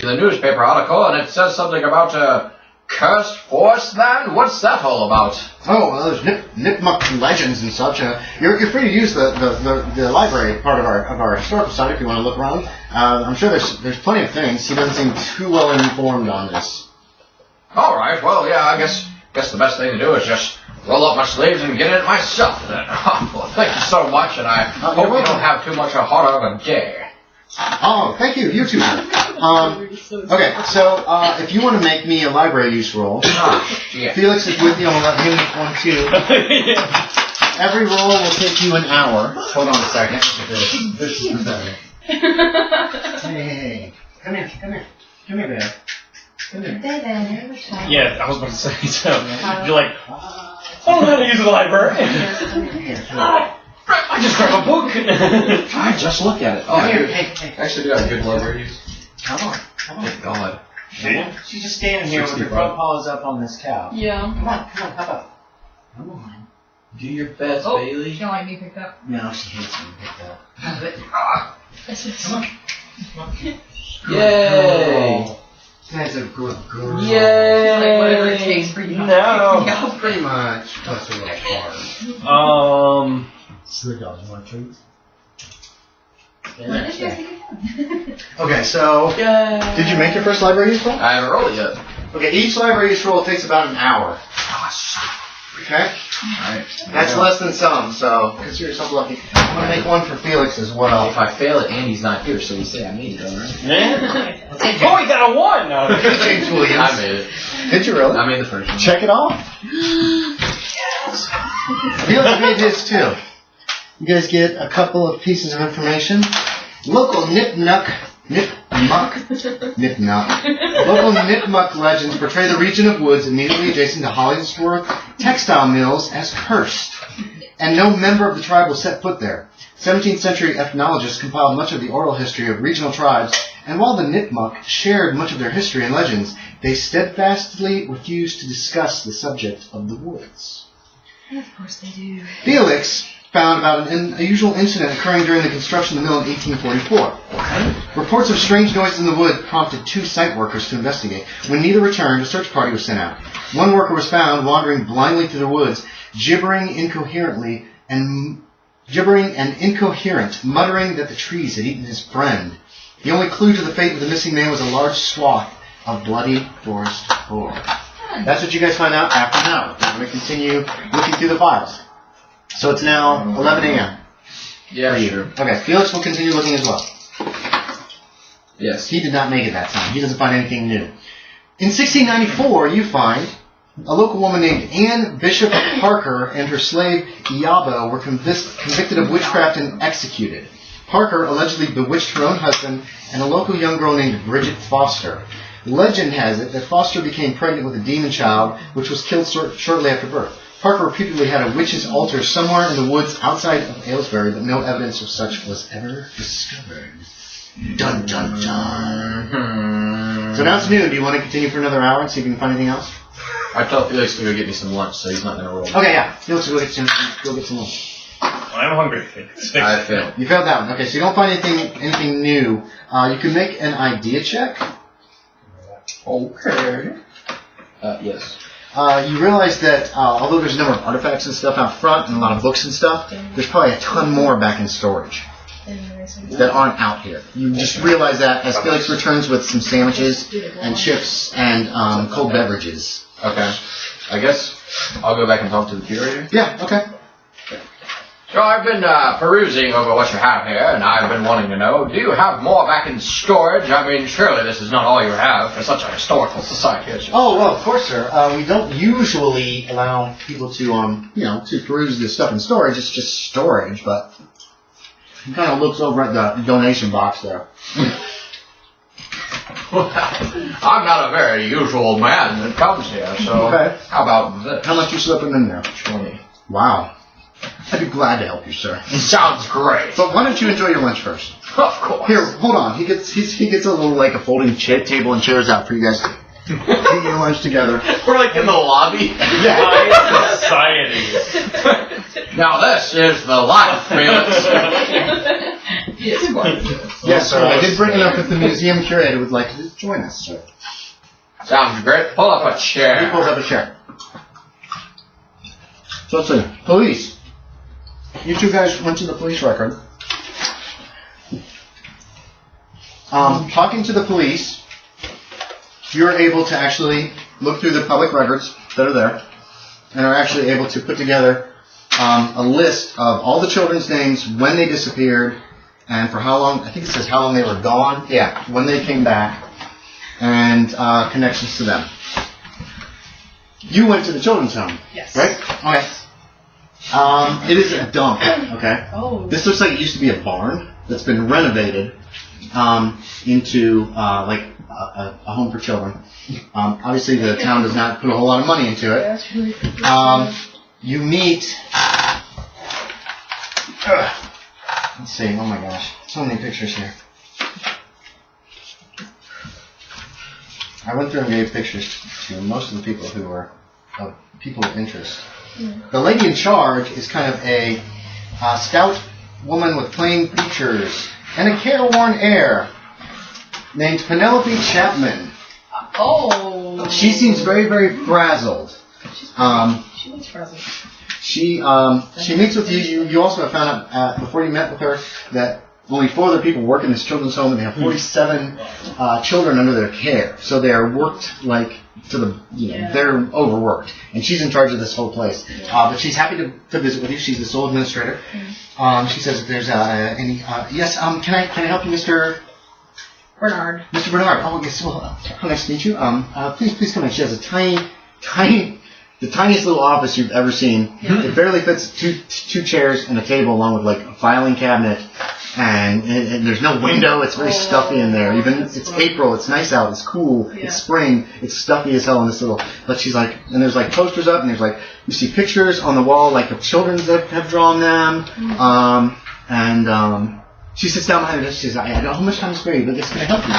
the newspaper article, and it says something about a cursed forest land. What's that all about? Oh, well, there's Nipmuc legends and such. You're free to use the library part of our historical site if you want to look around. I'm sure there's plenty of things. He doesn't seem too well informed on this. All right. Well, yeah. I guess the best thing to do is just roll up my sleeves and get in it myself. Then. Well, thank you so much, and I hope you don't have too much of a day. Oh, thank you. You too. Okay, so if you want to make me a library use roll, Felix is with you. I'm going to let him make one too. Every roll will take you an hour. Hold on a second. Hey, come here, Bear. Come here. Yeah, I was about to say so. You're like, I don't know how to use the library. I just grabbed a book. I just look at it. Oh, here, hey. Actually, do have good library use. Come on. Thank God. She's just standing here with her front paws up on this cow. Yeah. Come on, hop up. Come on. Do your best, Bailey. She don't like me picked up. No, she hates being picked up. Come on. Yay! That's a good girl. Yay! Like whatever it takes for you. No. Pretty much. Plus a little hard. So the dogs want treats? Okay, so did you make your first library use roll? I haven't rolled it yet. Okay, each library use roll takes about an hour. Okay? Alright. That's less than some, so consider yourself lucky. I'm going to make one for Felix as well. If I fail it, Andy's not here, so you say I made it, alright? Oh, he got a 1! No. James Williams. I made it. Did you really? I made the first one. Check it off. Felix made his too. You guys get a couple of pieces of information. Local Nipmuc legends portray the region of woods immediately adjacent to Hollingsworth textile mills as cursed, and no member of the tribe will set foot there. 17th century ethnologists compiled much of the oral history of regional tribes, and while the Nipmuc shared much of their history and legends, they steadfastly refused to discuss the subject of the woods. Of course they do. Felix found about an unusual incident occurring during the construction of the mill in 1844. Reports of strange noises in the wood prompted 2 site workers to investigate. When neither returned, a search party was sent out. One worker was found wandering blindly through the woods, gibbering and incoherent, muttering that the trees had eaten his friend. The only clue to the fate of the missing man was a large swath of bloody forest floor. That's what you guys find out after an hour. We're going to continue looking through the files. So it's now 11 a.m. Yeah, sure. Okay, Felix will continue looking as well. Yes. He did not make it that time. He doesn't find anything new. In 1694, you find a local woman named Anne Bishop Parker and her slave Iabo were convicted of witchcraft and executed. Parker allegedly bewitched her own husband and a local young girl named Bridget Foster. Legend has it that Foster became pregnant with a demon child, which was killed shortly after birth. Parker repeatedly had a witch's altar somewhere in the woods outside of Aylesbury, but no evidence of such was ever discovered. Dun dun dun. So now it's noon. Do you want to continue for another hour and see if you can find anything else? I told Felix to go get me some lunch, so he's not going to roll. Okay, yeah. Felix will go get some lunch. I'm hungry. I failed. You failed that one. Okay, so you don't find anything new. You can make an idea check. Okay. Yes. You realize that although there's a number of artifacts and stuff out front and a lot of books and stuff, there's probably a ton more back in storage that aren't out here. You just realize that as Felix returns with some sandwiches and chips and cold beverages. Okay. I guess I'll go back and talk to the curator. Yeah, okay. So I've been perusing over what you have here, and I've been wanting to know, do you have more back in storage? I mean, surely this is not all you have for such a historical society. Oh, well, of course, sir. We don't usually allow people to, to peruse this stuff in storage. It's just storage, but he kind of looks over at the donation box there. Well, I'm not a very usual man that comes here, so How about this? How much you slipping in there? 20. Wow. I'd be glad to help you, sir. Sounds great. But why don't you enjoy your lunch first? Of course. Here, hold on. He gets a little a folding table and chairs out for you guys to eat your lunch together. We're in the lobby. Yeah. High society. Now this is the life, Felix. Yes, quite. Yes, sir. I did bring it up if the museum curator would like to join us, sir. Sounds great. Pull up a chair. He pulls up a chair. So let's see. Police. You two guys went to the police record. Talking to the police, you're able to actually look through the public records that are there and are actually able to put together a list of all the children's names, when they disappeared, and for how long. I think it says how long they were gone. Yeah, when they came back, and connections to them. You went to the children's home. Yes. Right? Okay. It is a dump, okay? Oh. This looks like it used to be a barn that's been renovated into like a home for children. Obviously, the town does not put a whole lot of money into it. That's really You meet... let's see, oh my gosh, so many pictures here. I went through and gave pictures to most of the people who were people of interest. The lady in charge is kind of a stout woman with plain features and a careworn air named Penelope Chapman. Oh. She seems very, very frazzled. She looks frazzled. She meets with you. You also have found out before you met with her that only 4 other people work in this children's home, and they have 47 children under their care. So they are worked like to the, they're overworked, and she's in charge of this whole place. But she's happy to visit with you. She's the sole administrator. She says if there's any, yes, can I help you, Mr. Bernard. Mr. Bernard. Oh, yes. Well, nice to meet you. Please come in. She has a tiny, the tiniest little office you've ever seen. It barely fits two chairs and a table, along with like a filing cabinet. And there's no window. It's very stuffy in there. Even it's April. It's nice out. It's cool. It's spring. It's stuffy as hell in this little. But she's like, and there's like posters up, and there's like you see pictures on the wall, like of children that have drawn them. She sits down behind her desk. She says, "I don't know how much time to spare you, but this can I help you?"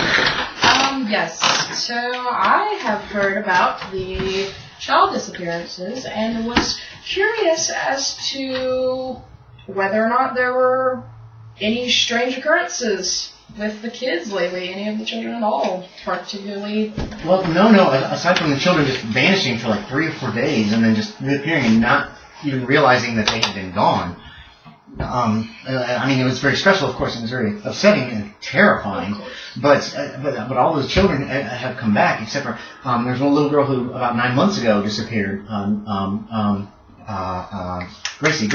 Yes. So I have heard about the child disappearances and was curious as to whether or not there were any strange occurrences with the kids lately, any of the children at all, particularly... Well, no. Aside from the children just vanishing for like 3 or 4 days and then just reappearing and not even realizing that they had been gone. I mean, it was very stressful, of course. It was very upsetting and terrifying. But all those children have come back, except for there's one little girl who about 9 months ago disappeared. Gracie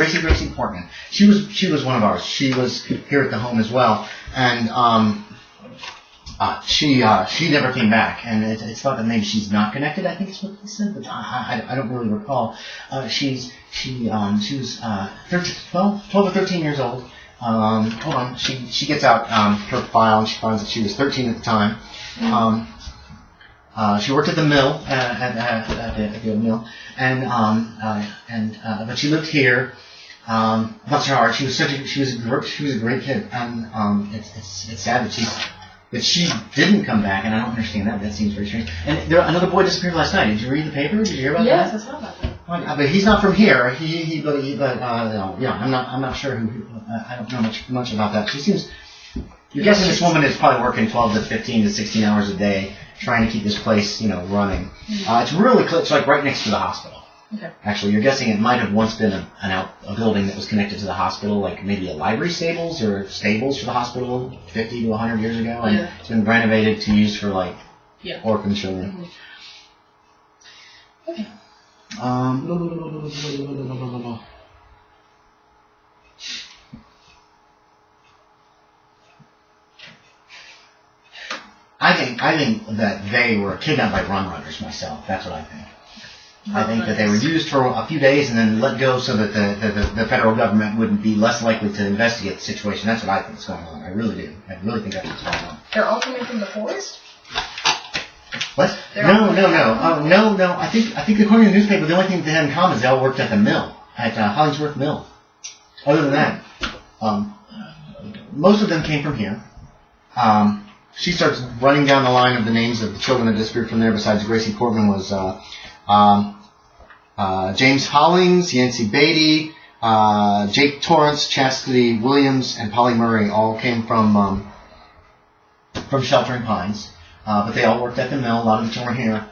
Portman. She was one of ours. She was here at the home as well, and she never came back. And it's thought that maybe she's not connected. I think is what they said, but I don't really recall. She was 12 or 13 years old. Hold on. She gets out her file and she finds that she was 13 at the time. She worked at the mill, at the mill, but she lived here. Bless her heart, she was a great kid, and it's sad that she didn't come back, and I don't understand that. That seems very strange. And another boy disappeared last night. Did you read the paper? Did you hear about that? Yes, I saw about that. But he's not from here. I'm not sure who. I don't know much about that. She seems. You're guessing this woman is probably working 12 to 15 to 16 hours a day, trying to keep this place, running. It's really close. It's like right next to the hospital. Okay. Actually, you're guessing it might have once been a building that was connected to the hospital, like maybe a library stables or stables for the hospital 50 to 100 years ago, and it's been renovated to use for like orphan children. Okay. I think that they were kidnapped by rum runners myself. That's what I think. I think that they were used for a few days and then let go so that the federal government wouldn't be less likely to investigate the situation. That's what I think is going on. I really do. I really think that's what's going on. They're all coming from the forest? What? No. I think according to the newspaper, the only thing they had in common is they all worked at the mill, at Hollingsworth Mill. Other than that, most of them came from here. She starts running down the line of the names of the children that disappeared from there. Besides Gracie Portman was James Hollings, Yancey Beatty, Jake Torrance, Chastity Williams, and Polly Murray all came from Sheltering Pines, but they all worked at the mill. A lot of the children here,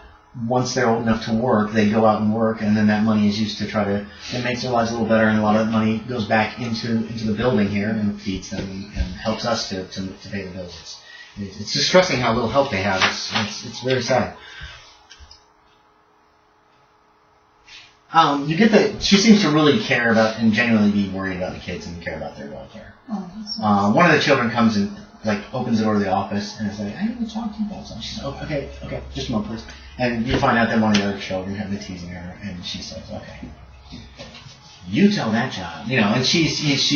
once they're old enough to work, they go out and work, and then that money is used to try to, it makes their lives a little better, and a lot of that money goes back into the building here and feeds them and helps us to pay the bills. It's distressing how little help they have. It's very sad. You get that she seems to really care about and genuinely be worried about the kids and care about their welfare. Oh, that's nice. One of the children comes and opens the door to the office and is like, I need to talk to you about something. She says, okay, just a moment, please. And you find out that one of the other children have been teasing her, and she says, okay, you tell that child, and she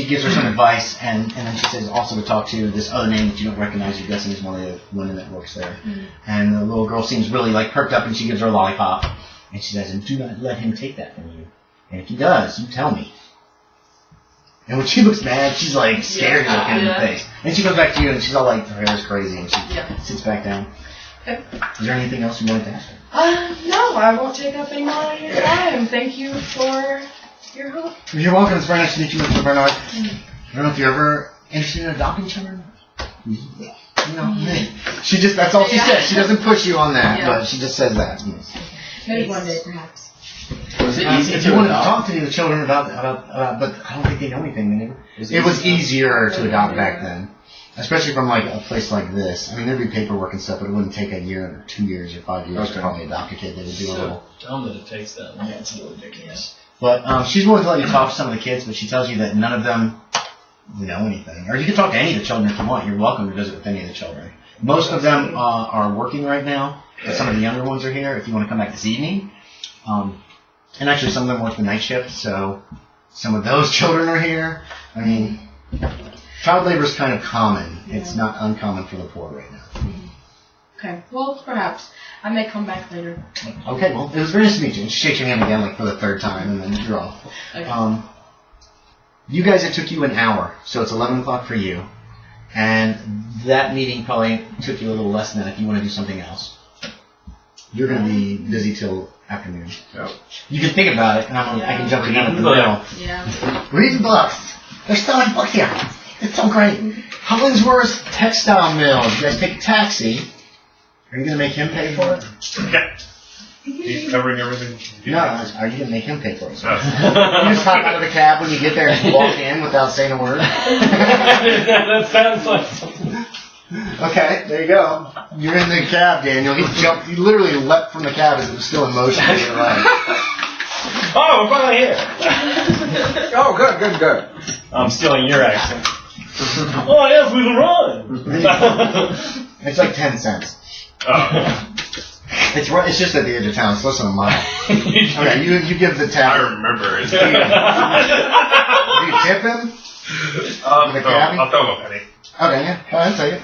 gives her some advice, and then she says also to talk to this other name that you don't recognize, you're guessing is one of the women that works there. Mm-hmm. And the little girl seems really perked up, and she gives her a lollipop, and she says, and do not let him take that from you. And if he does, you tell me. And when she looks mad, she's scared looking in the face. And she goes back to you, and she's all her hair is crazy, and she sits back down. Okay. Is there anything else you wanted to ask her? No, I won't take up any more of your time. Thank you for your help. You're welcome. It's very nice to meet you, Mr. Bernard. I don't know if you're ever interested in adopting children. That's all she says. She doesn't push you on that, but she just says that. Maybe one day, perhaps. Was it easy if you wanted to talk to the children about, but I don't think they know anything. It was easier to adopt back then. Especially from a place like this. I mean, there'd be paperwork and stuff, but it wouldn't take a year or 2 years or 5 years to probably adopt a kid. They would do a little. Dumb that it takes that long. It's a little ridiculous. But she's willing to let you talk to some of the kids, but she tells you that none of them know anything. Or you can talk to any of the children if you want. You're welcome to visit with any of the children. Most of them are working right now, but some of the younger ones are here if you want to come back this evening. And actually, some of them work the night shift, so some of those children are here. I mean, child labor is kind of common. Yeah. It's not uncommon for the poor right now. Mm-hmm. Okay, well, perhaps. I may come back later. Okay, well, it was very nice to meet you. And she shakes your hand again, for the third time, and then you're off. Okay. You guys, it took you an hour, so it's 11 o'clock for you. And that meeting probably took you a little less than that if you want to do something else. You're going to be busy till afternoon. Yep. You can think about it, and I can jump in at the middle. Yeah. Reading books. They're selling books here. It's so great. Hollingsworth Textile Mill. You guys take a taxi. Are you going to make him pay for it? Yeah. He's covering everything. No, are you going to make him pay for it? No. You just hop out of the cab when you get there and walk in without saying a word? That sounds like something. Okay, there you go. You're in the cab, Daniel. He literally leapt from the cab as it was still in motion. Oh, we're finally here. Oh, good. I'm stealing your accent. Oh, yes, we can run. It's like 10 cents. Oh. It's just at the edge of town. It's less than a mile. Okay, you give the tab. I remember it. Do you tip him? I'll throw him a penny. Okay, yeah. I'll take it.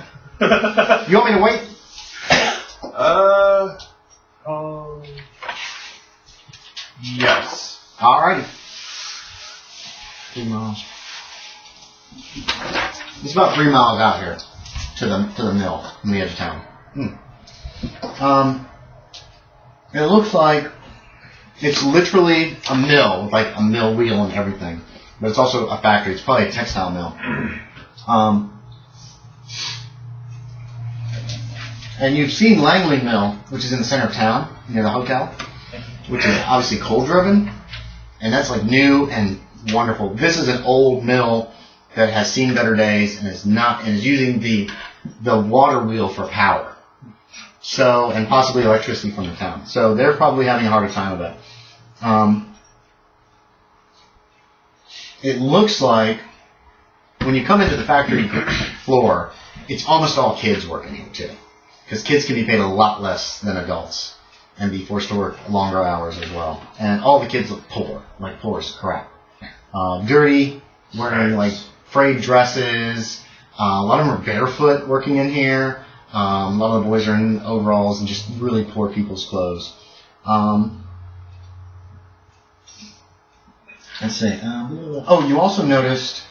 You want me to wait? Yes. Alrighty. 3 miles. It's about 3 miles out here to the mill from the edge of town. It looks like it's literally a mill, like a mill wheel and everything, but it's also a factory. It's probably a textile mill. And you've seen Langley Mill, which is in the center of town, near the hotel, which is obviously coal-driven, and that's new and wonderful. This is an old mill that has seen better days and is using the water wheel for power. So, and possibly electricity from the town. So they're probably having a harder time with it. It looks like when you come into the factory floor, it's almost all kids working here too. Because kids can be paid a lot less than adults and be forced to work longer hours as well. And all the kids look poor, poor as crap. Dirty, wearing frayed dresses. A lot of them are barefoot working in here. A lot of the boys are in overalls and just really poor people's clothes. Let's see. You also noticed.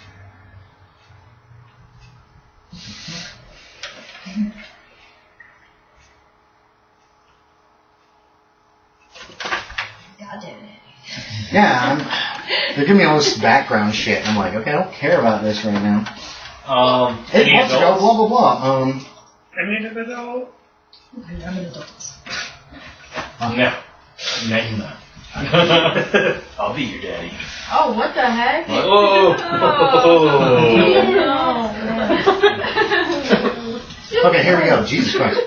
Yeah, They're giving me all this background shit. I'm like, okay, I don't care about this right now. Any 8 months ago, adults? blah, blah, blah. Any adult? I'm an adult. No. No. I'll be your daddy. Oh, what the heck? Oh. Okay, here we go. Jesus Christ.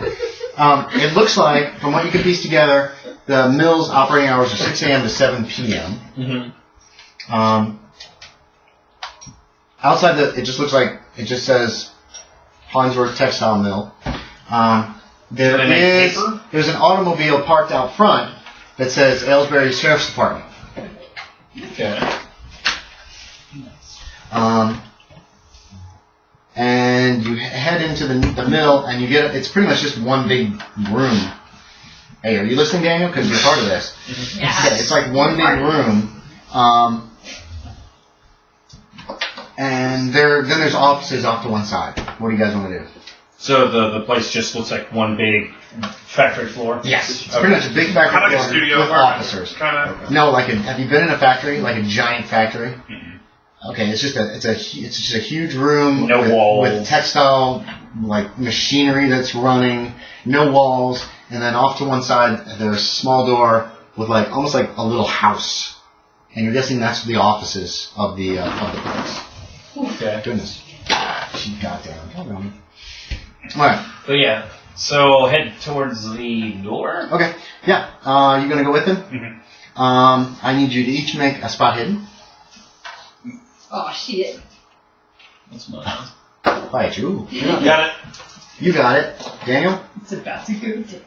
It looks like, from what you can piece together, the mill's operating hours are 6 a.m. to 7 p.m. Mm-hmm. Outside it just looks like, it just says Farnsworth Textile Mill. There's an automobile parked out front that says Aylesbury Sheriff's Department. Okay. And you head into the mill, and you get it's pretty much just one big room. Hey, are you listening, Daniel? Because you're part of this. Yes. Yeah, it's like one big room. And then there's offices off to one side. What do you guys want to do? So the place just looks like one big factory floor? Yes. It's pretty much a big factory Kind of like a floor studio with apartment. officers. Kind of. No, have you been in a factory? Like a giant factory? Mm-hmm. Okay, it's just a huge room No walls. with textile like machinery that's running, no walls, and then off to one side there's a small door with like almost like a little house, and you're guessing that's the offices of the place. Okay. Goodness, she got down. Hold on. All right. But yeah, so head towards the door. Okay. Yeah. You gonna go with them? Mm-hmm. I need you to each make a spot hidden. Oh, shit. That's mine. Fight you. Got it. You got it. Daniel? It's about to go down.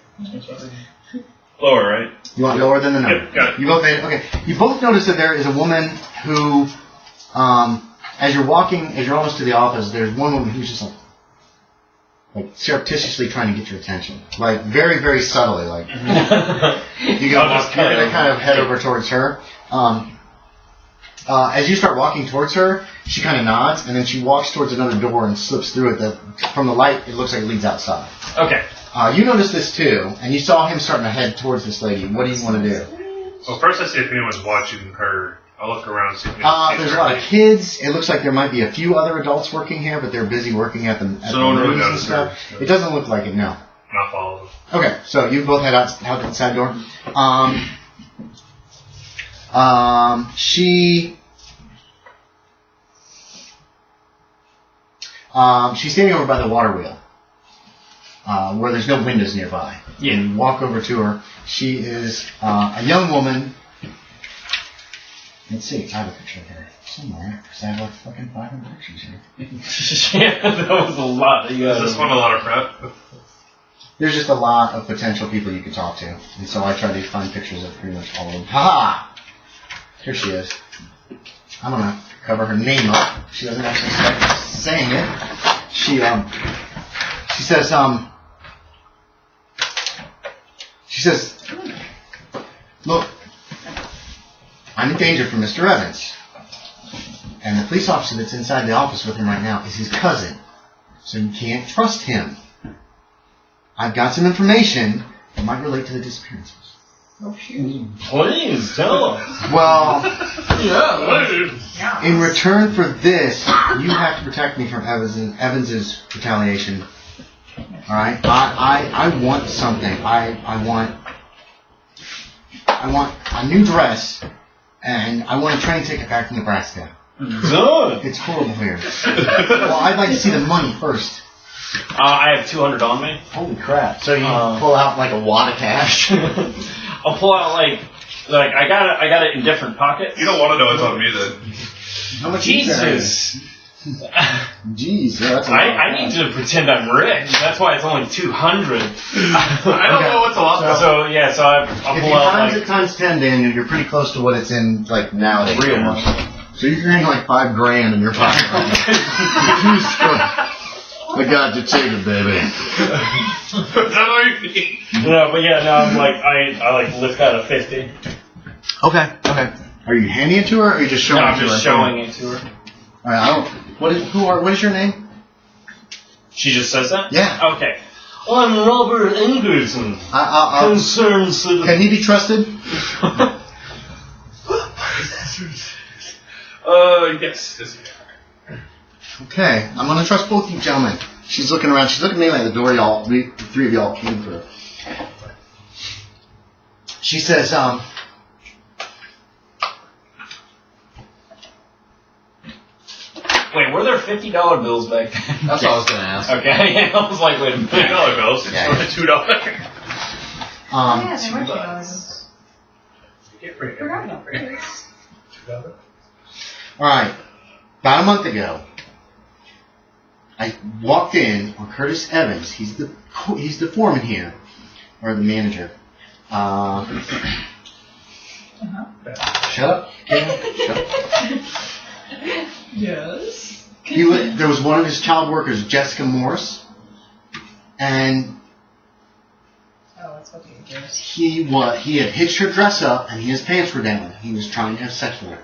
Lower, right? You want lower than the number? Yep, got it. You both made it. Okay. You both notice that there is a woman who, as you're almost to the office, there's one woman who's just like surreptitiously trying to get your attention. Like, very, very subtly. Like, you're gonna kind of head over towards her. As you start walking towards her, she kind of nods, and then she walks towards another door and slips through it. From the light, it looks like it leads outside. Okay. You noticed this too, and you saw him starting to head towards this lady. What do you want to do? Well, first I see if anyone's watching her. I'll look around and see if There's a lot of kids. It looks like there might be a few other adults working here, but they're busy working at the no one really movies and noticed stuff. her. It doesn't look like it, no. Not following. Okay, so you both head out the side door. She's standing over by the water wheel, where there's no windows nearby. Yeah. And you walk over to her. She is a young woman. Let's see, I have a picture of her somewhere, because I have like fucking 500 pictures here. Yeah, that was a lot. Is this one a lot of prep? There's just a lot of potential people you could talk to, and so I tried to find pictures of pretty much all of them. Ha! Here she is. I'm gonna cover her name up. She doesn't actually start saying it. She says, look, I'm in danger from Mr. Evans. And the police officer that's inside the office with him right now is his cousin. So you can't trust him. I've got some information that might relate to the disappearances. Oh, shoot. Please tell us. Well, Yeah. in return for this, you have to protect me from Evans's retaliation. All right? I want something. I want a new dress, and I want a train ticket back to Nebraska. Good. It's horrible here. Well, I'd like to see the money first. I have 200 on me. Holy crap! So you pull out like a wad of cash. I'll pull out like I got it in different pockets. You don't want to know what's on me then. How much? Jesus. Jeez, yeah, that's a lot. I need to pretend I'm rich. That's why it's only 200. I don't know what's a lot. So I'll If pull you out times like it times 10, Daniel, you're pretty close to what it's in like nowadays. Real money. So you're getting like $5,000 in your pocket. I got your ticket, baby. That's all you need. No, but yeah, no, I'm like I like lift out a 50. Okay. Are you handing it to her, or are you just showing No, it I'm to her? just showing it to her. All right. What is your name? She just says that? Yeah. Okay. Well, I'm Robert Ingerton. Concerned citizen. Can he be trusted? Yes. Okay, I'm gonna trust both you gentlemen. She's looking around. She's looking mainly at the door the three of y'all came through. She says, Wait, were there $50 bills back then? That's what I was going to ask. Okay, I was like, wait a minute. $50 bills. It's Yeah. worth $2. Yeah, they were $2. Forgot about this. alright, about a month ago, I walked in on Curtis Evans. He's the foreman here, or the manager. Shut up. Shut up. Yes. There was one of his child workers, Jessica Morse, and Oh, that's what you do. he had hitched her dress up, and his pants were down. He was trying to have sex with her,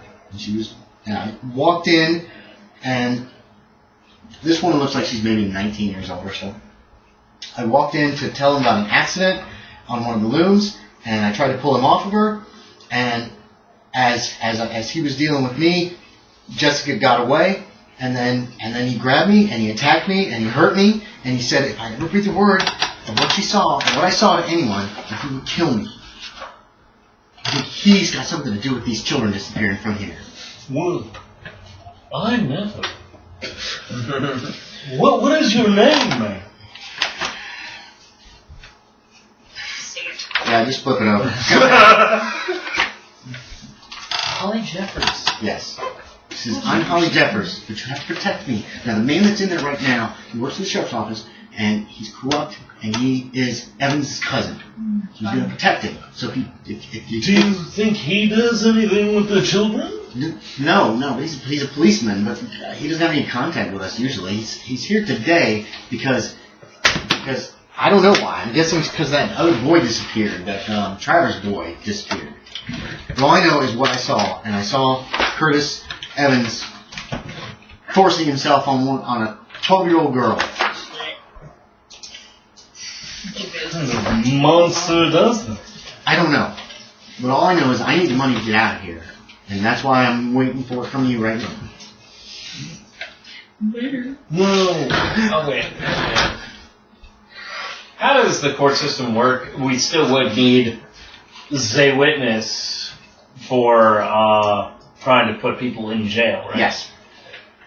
and I walked in, and this woman looks like she's maybe 19 years old or so. I walked in to tell him about an accident on one of the looms, and I tried to pull him off of her, and as he was dealing with me, Jessica got away, and then he grabbed me, and he attacked me, and he hurt me, and he said if I ever breathed a word of what she saw, or what I saw to anyone, that he would kill me. I think he's got something to do with these children disappearing from here. Well, I never. What is your name, man? Yeah, just flip it over. Holly Jeffers. Yes. He says, I'm Holly Jeffers, but you have to protect me. Now, the man that's in there right now, he works in the sheriff's office, and he's corrupt, and he is Evans' cousin. So you're going to protect him. So if you... Do you think he does anything with the children? No, he's a policeman, but he doesn't have any contact with us usually. He's here today because I don't know why. I'm guessing it's because that other boy disappeared, that Travers boy disappeared. But all I know is what I saw, and I saw Curtis Evans forcing himself on a 12-year-old girl. What monster does that? I don't know, but all I know is I need the money to get out of here, and that's why I'm waiting for it from you right now. No. Oh, wait. How does the court system work? We still would need a witness for trying to put people in jail, right? Yes.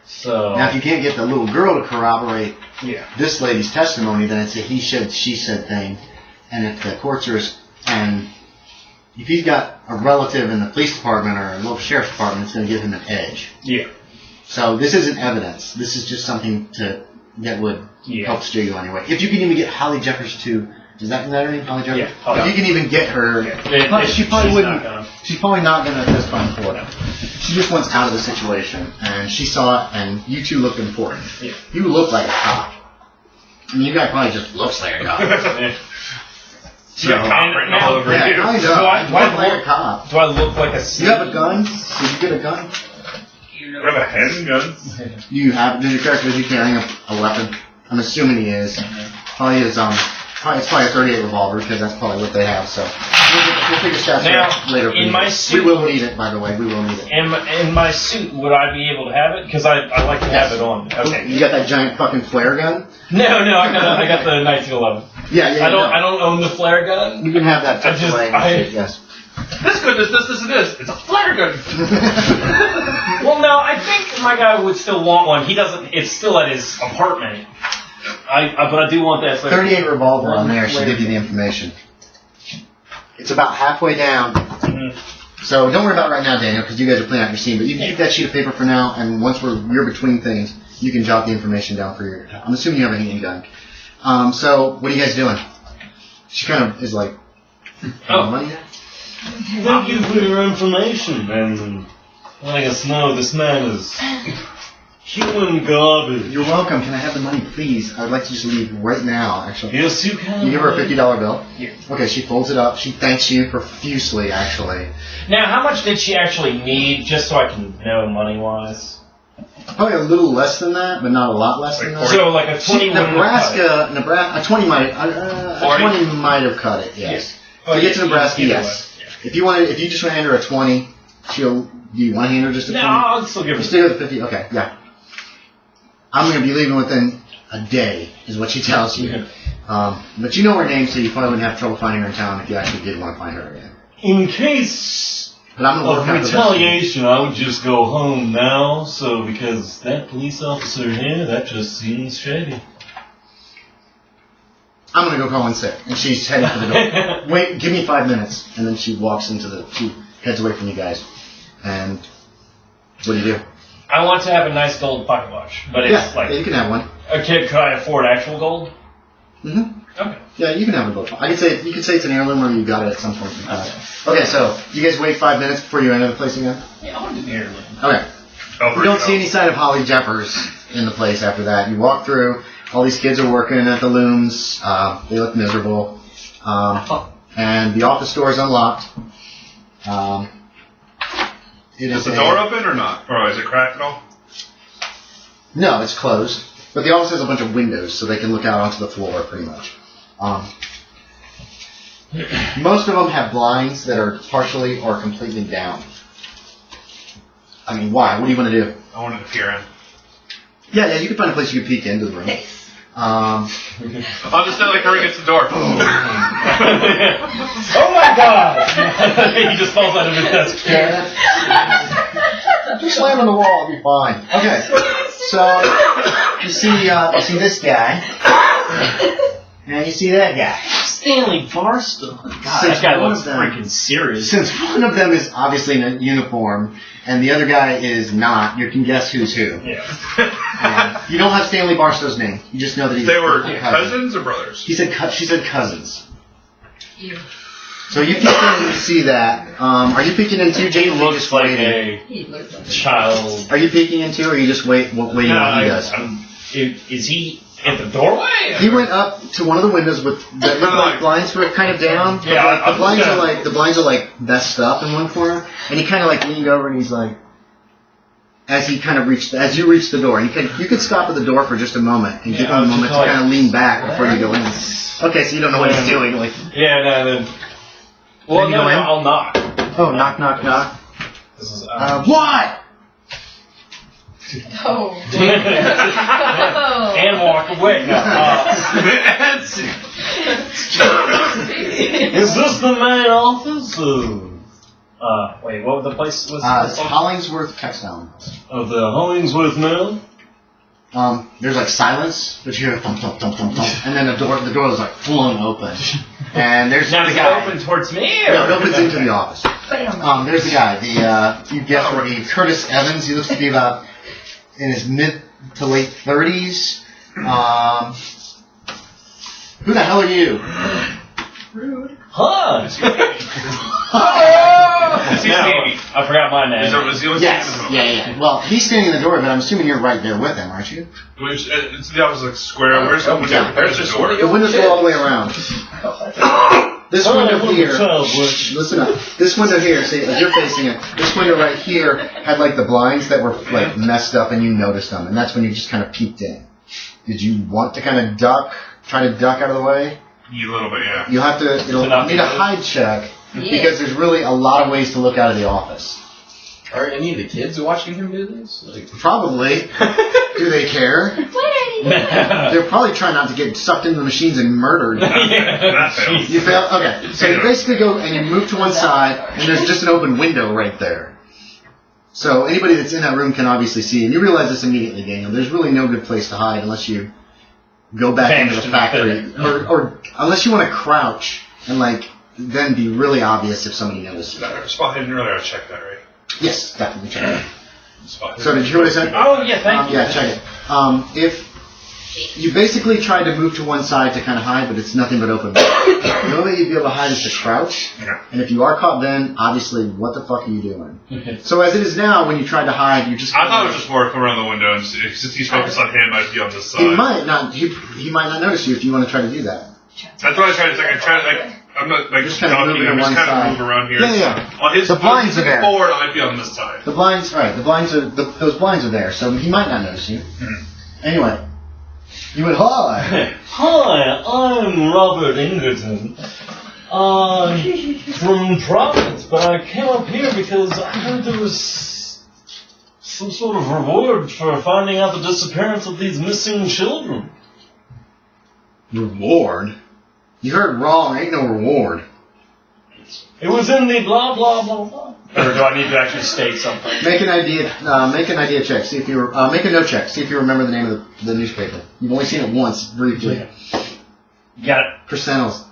So Now, if you can't get the little girl to corroborate yeah. this lady's testimony, then it's a he said, she said thing. And if the courts are, and if he's got a relative in the police department or a local sheriff's department, it's going to give him an edge. Yeah. So this isn't evidence. This is just something that would help steer you on your way. If you can even get Holly Jeffers to, is that her name? Holly Jeffers? Yeah. If you can even get her, she probably wouldn't. She's probably not going to testify in court. She just wants out of the situation, and she saw it, and you two looked important. Yeah. You look like a cop. I mean, you guy probably just looks like a cop. You got cop written all over Yeah, you. I know. Do I You look like look- a cop. Do I look like a You have a gun? Did you get a gun? You have a handgun. You have. Does your character, is he carrying a weapon? I'm assuming he is. Probably is. It's probably a .38 revolver because that's probably what they have. So we'll take a shot Now, later. in my suit- we will need it. By the way, we will need it. In my suit, would I be able to have it? Because I like to have it on. Okay. You got that giant fucking flare gun? No, I got the 1911. Yeah. I don't own the flare gun. You can have that. I just- I- yes. This and this. It's a flare gun. Well, no, I think my guy would still want one. He doesn't. It's still at his apartment. But I do want that flare. 38 revolver on there should give you the information. It's about halfway down. Mm-hmm. So don't worry about it right now, Daniel, because you guys are playing out your scene. But you can keep that sheet of paper for now, and once you're between things, you can jot the information down for your. I'm assuming you have a handgun. So what are you guys doing? She kind of is like, money. Thank you for your information, and letting us know this man is human garbage. You're welcome. Can I have the money, please? I would like to just leave right now, actually. Yes, you can. You give her a $50 bill? Yeah. Okay, she folds it up. She thanks you profusely, actually. Now, how much did she actually need, just so I can know money-wise? Probably a little less than that, but not a lot less than that. So, like a 20 wouldn't have cut it. Nebraska, a 20 might have cut it. Yes. Yeah. To get to Yeah, Nebraska, either yes. If you just want to enter a 20, Do you want to hand her just a 20? No, I'll still give her. You still have the 50? Okay, yeah. I'm going to be leaving within a day, is what she tells you. But you know her name, so you probably wouldn't have trouble finding her in town if you actually did want to find her again. In case But I'm going to of work out the retaliation, I would just go home now. So because that police officer here, that just seems shady. I'm going to go call in sick. And she's heading for the door. Wait, give me 5 minutes. And then she walks she heads away from you guys. And what do you do? I want to have a nice gold pocket watch, but it's Yeah, you can have one. a kid. Could I afford actual gold? Mm-hmm. Okay. Yeah, you can have a gold. You could say it's an heirloom or you got it at some point. Okay, so you guys wait 5 minutes before you enter the place again? Yeah, I want to do the heirloom. Okay. You don't see any sign of Holly Jeffers in the place after that. You walk through. All these kids are working at the looms. They look miserable. And the office door is unlocked. Is the door open or not? Or is it cracked at all? No, it's closed. But the office has a bunch of windows, so they can look out onto the floor, pretty much. Most of them have blinds that are partially or completely down. I mean, why? What do you want to do? I wanted to peer in. Yeah, you can find a place you can peek into the room. I'll just say like hurry gets the door. Oh my god! He just falls out of his desk. Just slam on the wall, it'll be fine. Okay, so you see this guy, and you see that guy. Stanley Barstow. God, Since that guy one looks of them- freaking serious. Since one of them is obviously in a uniform, and the other guy is not, you can guess who's who. Yeah. You don't have Stanley Barstow's name. You just know that he's They were a cousin. cousins or brothers? She said cousins. You. So you can see that. Are you peeking into Jane? He Or are you looks just like waiting? He looks like child. Are you peeking into, or are you just waiting what he does? Is he at the doorway? He went up to one of the windows with that looked like blinds were kind of down. But Yeah, like, I'm the blinds are like messed up in one corner, and he kind of like leaned over and he's like, as you reach the door, you could stop at the door for just a moment and give him a moment to kind of lean back before you go in. Okay, so you don't know what he's doing. Like, Yeah, no, then. Well, you no, go in? I'll knock. oh, knock, knock, knock. This is. What? Oh. And walk away. Is this the main office? Wait, what was the place? It's Hollingsworth Textile. Of the Hollingsworth Mill? There's like silence, but you hear thump, thump, thump, thump, thump, and then the door is like flung open, and there's Now the is it guy. open towards me? Or? No, it opens into the office. Bam. There's the guy. You guess what Curtis Evans. He looks to be about in his mid to late 30s. Who the hell are you? Rude. Huh? Is he No, standing? I forgot my name. Was he only Yes. standing? Yeah. Well, he's standing in the door, but I'm assuming you're right there with him, aren't you? Which, that was like square. Where's the window? Yeah, Where's the door? The windows go all the way around. This window here. Listen up. This window here, see, as you're facing it, this window right here had like the blinds that were like messed up, and you noticed them, and that's when you just kind of peeked in. Did you want to kind of try to duck out of the way? A little bit, yeah. You'll have to. It'll need a hide check because there's really a lot of ways to look out of the office. Are any of the kids watching him do this? Like, Probably. Do they care? They're probably trying not to get sucked into the machines and murdered. That failed. You fail? Okay. So you basically go and you move to one side, and there's just an open window right there. So anybody that's in that room can obviously see, and you realize this immediately, Daniel. There's really no good place to hide unless you go back into the factory, or unless you want to crouch and like then be really obvious if somebody notices. Spot hidden earlier, I checked that, right? Yes, definitely check it. Spot So did you hear what I said? Oh, yeah, thank you. Yeah, check it. If you basically tried to move to one side to kind of hide, but it's nothing but open. The only way you'd be able to hide is to crouch. Yeah. And if you are caught then, obviously, what the fuck are you doing? So as it is now, when you try to hide, you just... I thought it was just more come around the window, and since he's focused on him, I'd be on this side. He might not. He might not notice you if you want to try to do that. That's what I tried to think. I'm not like Just kind of ducking, moving to I'm just one kind side. of move around here. Yeah. On his The blinds are there. forward, I'd be on this side. The blinds, right? The blinds are those blinds are there, so he might not notice you. Anyway, you went hi. Hi, I'm Robert Ingerton. From Providence, but I came up here because I heard there was some sort of reward for finding out the disappearance of these missing children. Reward? You heard wrong. Ain't no reward. It was in the blah blah blah blah. Or do I need to actually state something? Make an idea check. See if you make a note check. See if you remember the name of the newspaper. You've only seen it once, briefly. You got it. Percentals.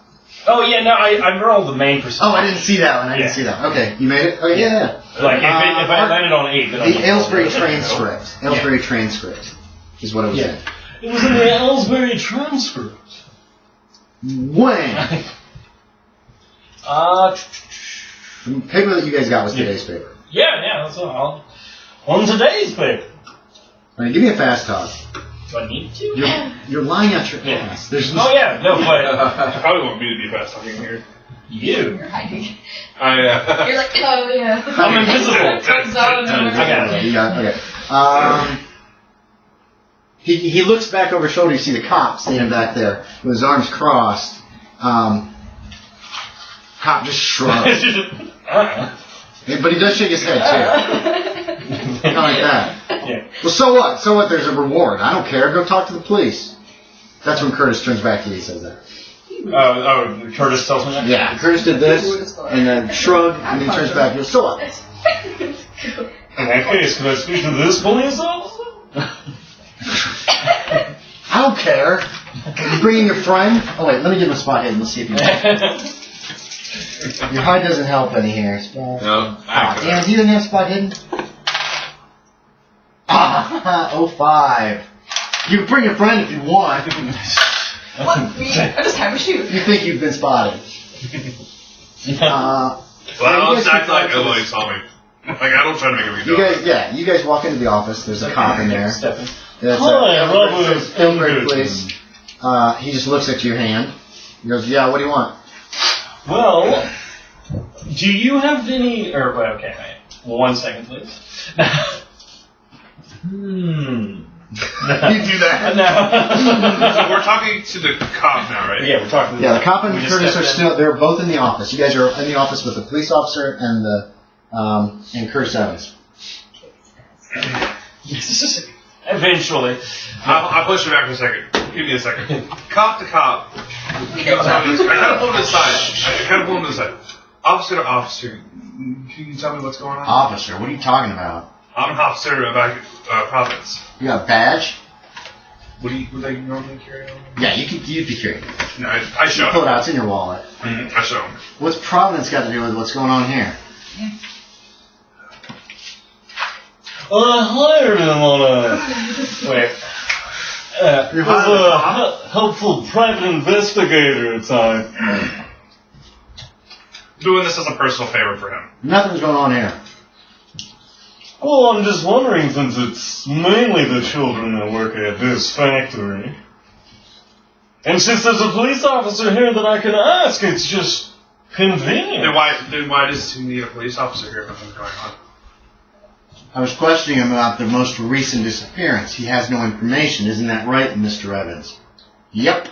Oh yeah, no, I rolled the main percent. Oh, I didn't see that one. I didn't see that. Okay, you made it. Oh yeah. Like if I landed on 8, then The Aylesbury transcript. Aylesbury transcript is what it was in. It was in the Aylesbury transcript. When? The paper that you guys got was today's paper. Yeah, that's all. On today's paper. All right, give me a fast talk. Do I need to? You're lying out your ass. There's Oh yeah, no, but You probably want me to be fast talking here. you. You're hiding. I, You're like, oh yeah. I'm invisible. Comes out I got it. You got okay. He looks back over his shoulder. You see the cop standing back there with his arms crossed. Cop just shrugs. But he does shake his head too. Kind of like that. Yeah. Well, so what? So what? There's a reward. I don't care. Go talk to the police. That's when Curtis turns back to you and says that. Curtis tells me that? Yeah, Curtis did this, and then shrugged, and then turns back and goes, so what? In that case, can I speak to this police officer? I don't care. You bringing your friend? Oh wait, let me give him a spot hit and let's see if he Your hide doesn't help any here. no. Damn, you didn't have spot hidden? 05. You can bring your friend if you want. What? I just have a shoot. You think you've been spotted. Well, I'll just act like nobody saw me. Like, I don't try to make a big deal. You guys walk into the office. There's a cop in there. Stepping. Hi, Robert. Aylesbury police. He just looks at your hand. He goes, yeah, what do you want? Well, do you have any... okay, wait. 1 second, please. You do that. No. So we're talking to the cop now, right? Yeah, we're talking to Yeah, the cop and we just Curtis are stepped still, they're both in the office. You guys are in the office with the police officer and the, and Curtis Evans. Eventually. I'll push it back for a second. Give me a second. Cop to cop. I kind of pull him to the side. Officer to officer. Can you tell me what's going on? Officer, what are you talking about? I'm an officer of Providence. You got a badge? Would they normally carry on? Yeah, you'd be curious. No, I show Pull it him. out, it's in your wallet. I show him. What's Providence got to do with what's going on here? Well, I hired him on a... Wait. You was hired a helpful private investigator at the time. Doing this as a personal favor for him. Nothing's going on here. Well, I'm just wondering, since it's mainly the children that work at this factory, and since there's a police officer here that I can ask, it's just convenient. Then why does he need a police officer here if nothing's going on? I was questioning him about the most recent disappearance. He has no information. Isn't that right, Mr. Evans? Yep.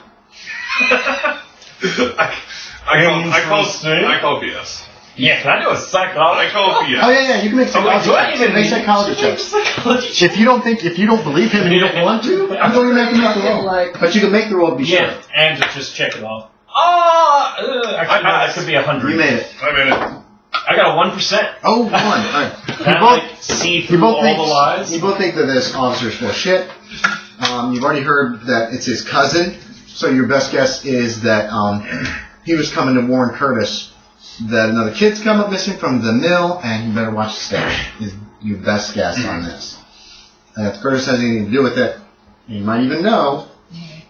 I call BS. Yeah, can I do a psychologist? I call BS. Oh yeah, you can make psychology do I checks. even Make need psychology checks. If you don't believe him and you don't want to, you don't make him make the roll. But you can make the roll to be sure. Yeah, and to just check it off. That could be 100. You made it. I made it. I got a 1%. Oh, 1. All right. Can I, like, see through all the lies? You both think that this officer's full of shit. You've already heard that it's his cousin, so your best guess is that he was coming to warn Curtis that another kid's come up missing from the mill, and you better watch the step. Is your best guess on this. And if Curtis has anything to do with it, you might even know.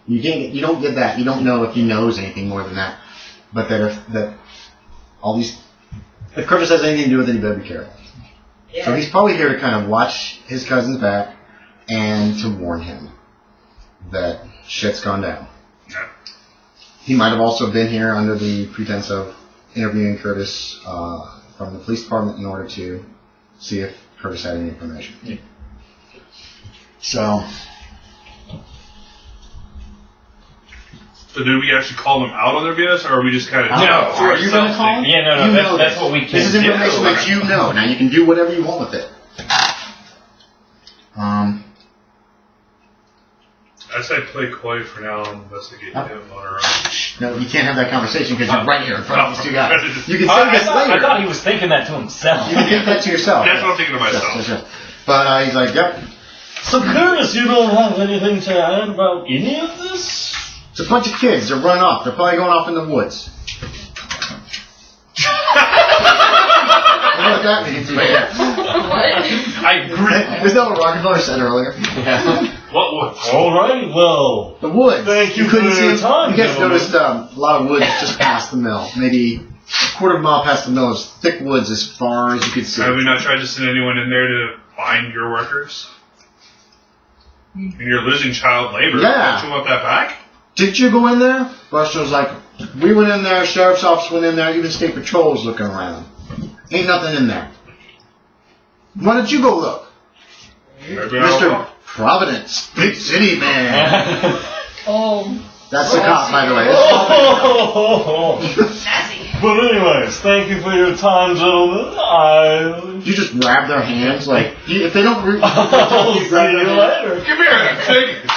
You don't get that. You don't know if he knows anything more than that. But if Curtis has anything to do with it, you better be careful. Yeah. So he's probably here to kind of watch his cousin's back and to warn him that shit's gone down. Yeah. He might have also been here under the pretense of interviewing Curtis from the police department in order to see if Curtis had any information. Yeah. So So did we actually call them out on their BS, or are we just kind of... No, are you going to call them? Yeah, no, You know that's this. what we can This is do. information that you know. Now you can do whatever you want with it. I say play coy for now and investigate him on our own. No, you can't have that conversation because you're right here in front of these two guys. You can say I this later. thought he was thinking that to himself. You can think that to yourself. That's what I'm thinking to myself. Yes. But he's like, yep. So curious, you don't have anything to add about any of this? It's a bunch of kids. They're running off. They're probably going off in the woods. You know what that means? I agree. Isn't that what Rockefeller said earlier? Yeah. What would? Alright, well, The woods. Thank you couldn't for see your it. time, You guys gentlemen. noticed a lot of woods just past the mill. Maybe a quarter of a mile past the mill is thick woods as far as you could see. Have we not tried to send anyone in there to find your workers? And you're losing child labor. Yeah. Don't you want that back? Did you go in there? Buster was like, we went in there, sheriff's office went in there, even state patrol was looking around. Ain't nothing in there. Why don't you go look? Maybe I'll Mr. go. Providence, big city man. Oh, That's the cop, by the way. sassy. But anyways, thank you for your time, gentlemen. You just grab their hands, like, if they don't... I'll you see grab you their hands. later. Come here, take it.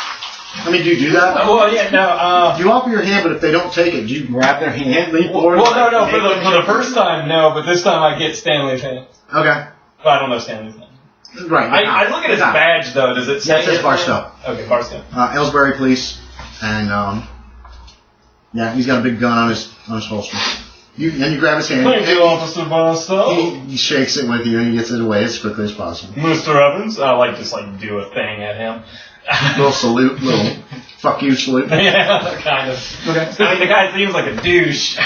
I mean, do you do that? Well, yeah, no, You offer your hand, but if they don't take it, do you grab their hand, lean forward? Well, no, for the first time, no, but this time I get Stanley's hand. Okay. Well, I don't know Stanley's name. Right. I look at his badge, though. Does it say? Yeah, it says Barstow. Okay, Barstow. Aylesbury police, and yeah, he's got a big gun on his holster. You grab his hand. Thank and you, Officer Barstow. he shakes it with you, and he gets it away as quickly as possible. Mr. Evans. I like just like do a thing at him. Little salute, little fuck you salute. Yeah, kind of. Okay. The guy seems like a douche,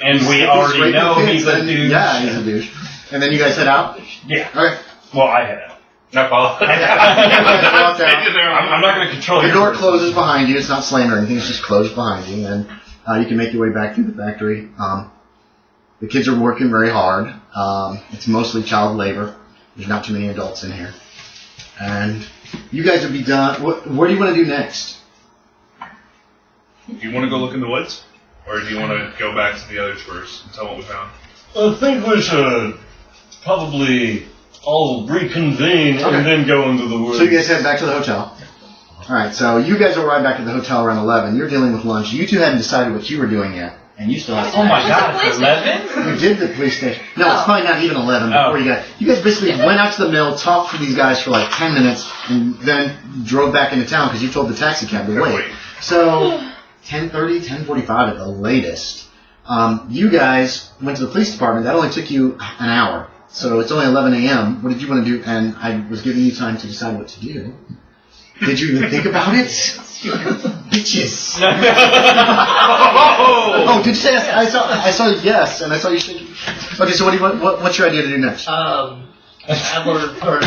and we If already right know in the he's face, a then- douche. Yeah, he's a douche. And then you guys head out? Yeah. Okay. Well, I head out. Not follow. Walk out. I'm not going to control The your door closes behind you. It's not slammed or anything. It's just closed behind you. And you can make your way back through the factory. The kids are working very hard. It's mostly child labor. There's not too many adults in here. And you guys will be done. What do you want to do next? Do you want to go look in the woods? Or do you want to go back to the others first and tell what we found? I think we should probably all reconvene Okay. and then go into the woods. So you guys head back to the hotel. Alright, so you guys will arrive back at the hotel around 11. You're dealing with lunch. You two hadn't decided what you were doing yet. And you still have to. Oh my God, it's 11? You did the police station. No, it's probably not even 11 Oh. before you got... You guys basically went out to the mill, talked to these guys for like 10 minutes, and then drove back into town because you told the taxi cab to wait. So, 10:30, 10:45 at the latest. You guys went to the police department. That only took you an hour. So it's only 11 a.m. What did you want to do? And I was giving you time to decide what to do. Did you even think about it? Bitches. Oh, did you say I saw yes, and I saw you shaking. Okay, so what do you want? What's your idea to do next? Adler, or